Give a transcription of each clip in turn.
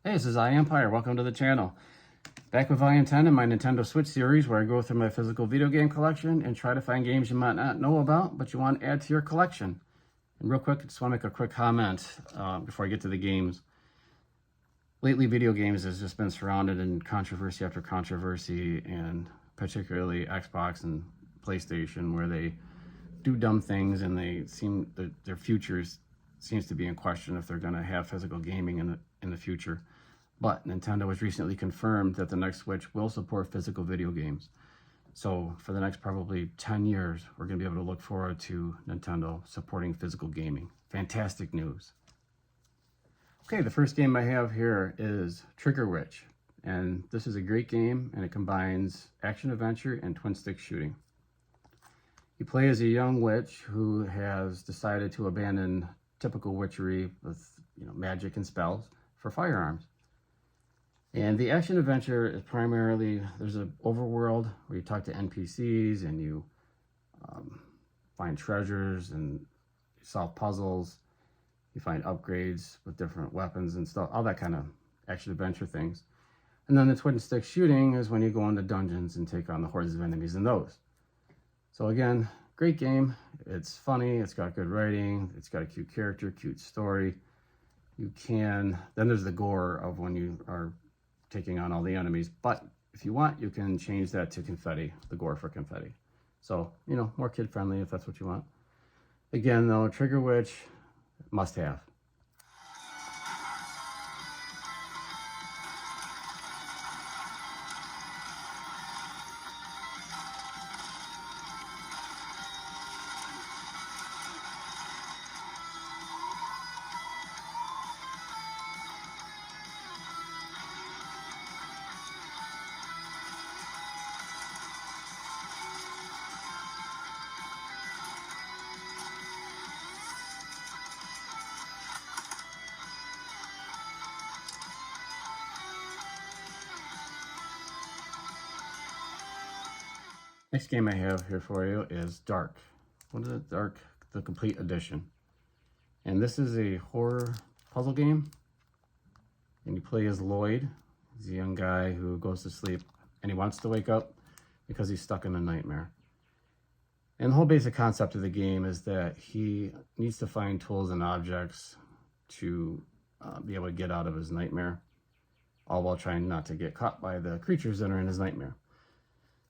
Hey, this is iEmpire. Welcome to the channel. Back with Volume 10 in my Nintendo Switch series, where I go through my physical video game collection and try to find games you might not know about, but you want to add to your collection. And real quick, I just want to make a quick comment before I get to the games. Lately, video games has just been surrounded in controversy after controversy, and particularly Xbox and PlayStation, where they do dumb things and their futures seems to be in question if they're going to have physical gaming in the future. But Nintendo has recently confirmed that the next Switch will support physical video games. So for the next probably 10 years, we're going to be able to look forward to Nintendo supporting physical gaming. Fantastic news. Okay, the first game I have here is Trigger Witch. And this is a great game, and it combines action-adventure and twin-stick shooting. You play as a young witch who has decided to abandon typical witchery with magic and spells for firearms. And the action adventure is primarily, there's an overworld where you talk to NPCs and you find treasures and solve puzzles. You find upgrades with different weapons and stuff, all that kind of action adventure things. And then the twin stick shooting is when you go into dungeons and take on the hordes of enemies in those. So again, great game. It's funny, it's got good writing, it's got a cute character, cute story. Then there's the gore of when you are taking on all the enemies, but if you want, you can change that to confetti, the gore for confetti. So, more kid-friendly if that's what you want. Again, though, Trigger Witch, must have. Next game I have here for you is Dark. What is it? Dark, the Complete Edition. And this is a horror puzzle game. And you play as Lloyd. He's a young guy who goes to sleep and he wants to wake up because he's stuck in a nightmare. And the whole basic concept of the game is that he needs to find tools and objects to be able to get out of his nightmare, all while trying not to get caught by the creatures that are in his nightmare.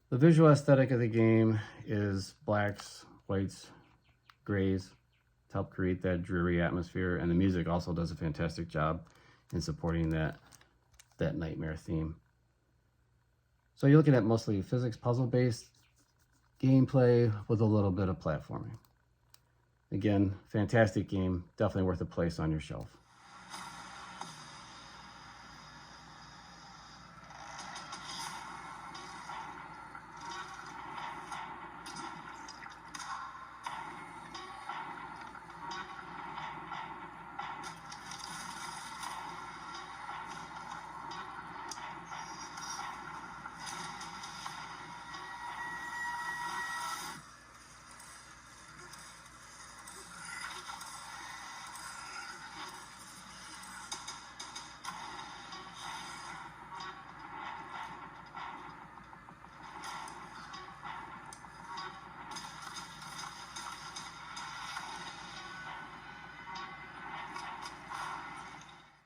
The visual aesthetic of the game is blacks, whites, grays to help create that dreary atmosphere, and the music also does a fantastic job in supporting that nightmare theme. So you're looking at mostly physics puzzle-based gameplay with a little bit of platforming. Again, fantastic game, definitely worth a place on your shelf.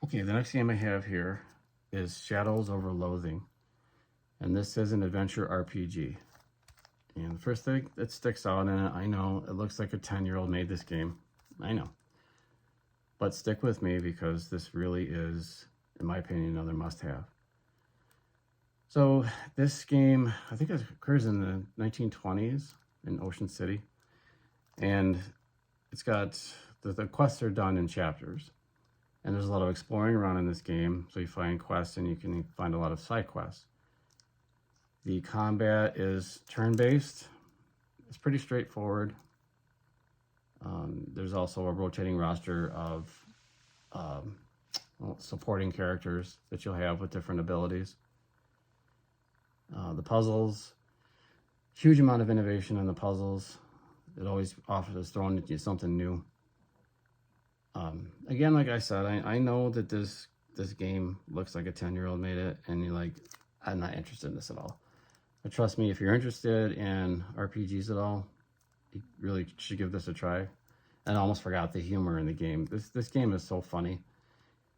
Okay, the next game I have here is Shadows Over Loathing. And this is an adventure RPG. And the first thing that sticks out in it, I know, it looks like a 10-year-old made this game. I know. But stick with me because this really is, in my opinion, another must-have. So this game, I think it occurs in the 1920s in Ocean City. And it's got, the quests are done in chapters. And there's a lot of exploring around in this game. So you find quests and you can find a lot of side quests. The combat is turn-based. It's pretty straightforward. There's also a rotating roster of supporting characters that you'll have with different abilities. The puzzles, huge amount of innovation in the puzzles. It always offers throwing at you something new. Again, like I said, I know that this this game looks like a 10-year-old made it, and you're like, I'm not interested in this at all. But trust me, if you're interested in RPGs at all, you really should give this a try. And I almost forgot the humor in the game. This game is so funny.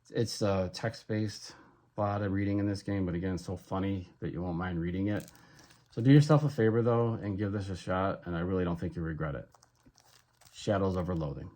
It's text-based, a lot of reading in this game, but again, it's so funny that you won't mind reading it. So do yourself a favor, though, and give this a shot, and I really don't think you'll regret it. Shadows Over Loathing.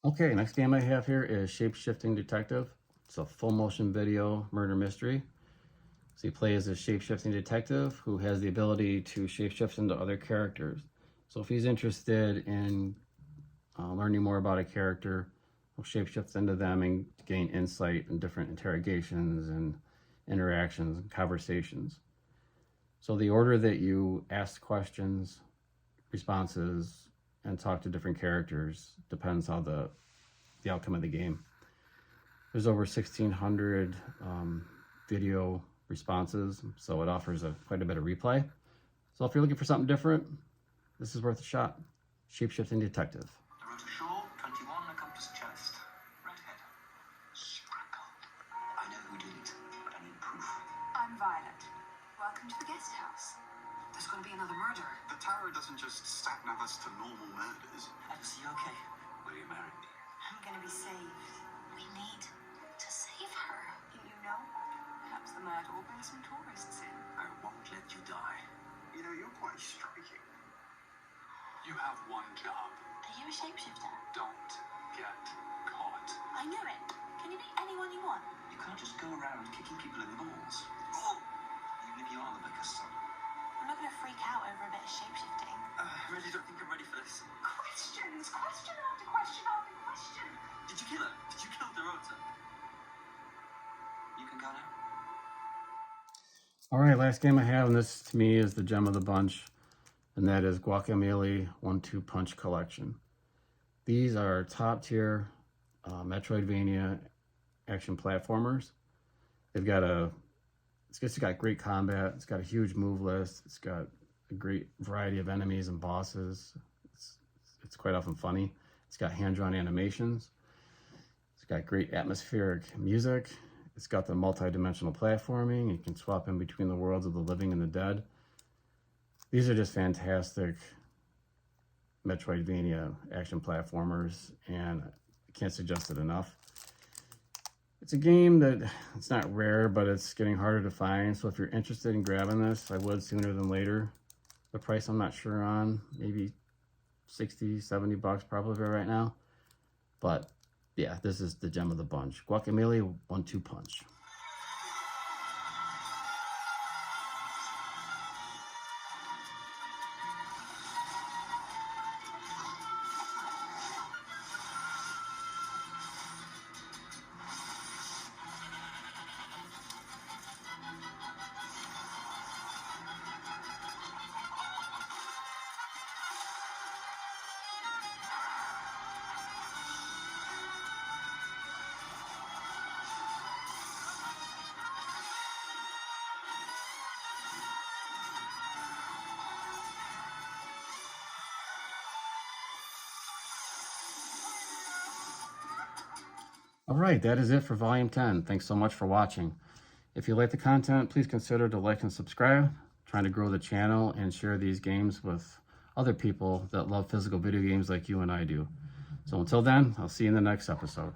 Okay, next game I have here is Shape-Shifting Detective. It's a full motion video murder mystery. So you play as a shape-shifting detective who has the ability to shape-shift into other characters. So if he's interested in learning more about a character, he'll shape-shift into them and gain insight in different interrogations and interactions and conversations. So the order that you ask questions, responses, and talk to different characters depends on the outcome of the game. There's over 1,600 video responses, so it offers quite a bit of replay. So if you're looking for something different, this is worth a shot. Shape-Shifting Detective. The road to shore, 21, accomplice cellist. Redhead. Scrapple. I know who did it, but I need proof. I'm Violet. Welcome to the guest house. There's going to be another murder. The tarot doesn't just stack numbers to normal murders. Alice, you okay? Will you marry me? I'm going to be saved. We need to save her. You know? Perhaps the murder will bring some tourists in. I won't let you die. You know, you're quite striking. You have one job. Are you a shapeshifter? Don't get caught. I knew it. Can you be anyone you want? You can't just go around kicking people in the balls. Even if you are the vicar's son. I'm not going to freak out over a bit of shapeshifting. I really don't think I'm ready for this. Questions! Question after question after question! Did you kill her? Did you kill Dorota? You can go now. All right, last game I have, and this to me is the gem of the bunch, and that is Guacamelee 1-2 Punch Collection. These are top-tier Metroidvania action platformers. They've got it's got great combat. It's got a huge move list. It's got a great variety of enemies and bosses. It's quite often funny. It's got hand-drawn animations. It's got great atmospheric music. It's got the multi-dimensional platforming. You can swap in between the worlds of the living and the dead. These are just fantastic Metroidvania action platformers, and I can't suggest it enough. It's a game that it's not rare, but it's getting harder to find. So if you're interested in grabbing this, I would sooner than later. The price I'm not sure on, maybe 60, 70 bucks probably right now. But yeah, this is the gem of the bunch. Guacamelee 1-2 Punch. All right, that is it for Volume 10. Thanks so much for watching. If you like the content, please consider to like and subscribe. I'm trying to grow the channel and share these games with other people that love physical video games like you and I do. So until then, I'll see you in the next episode.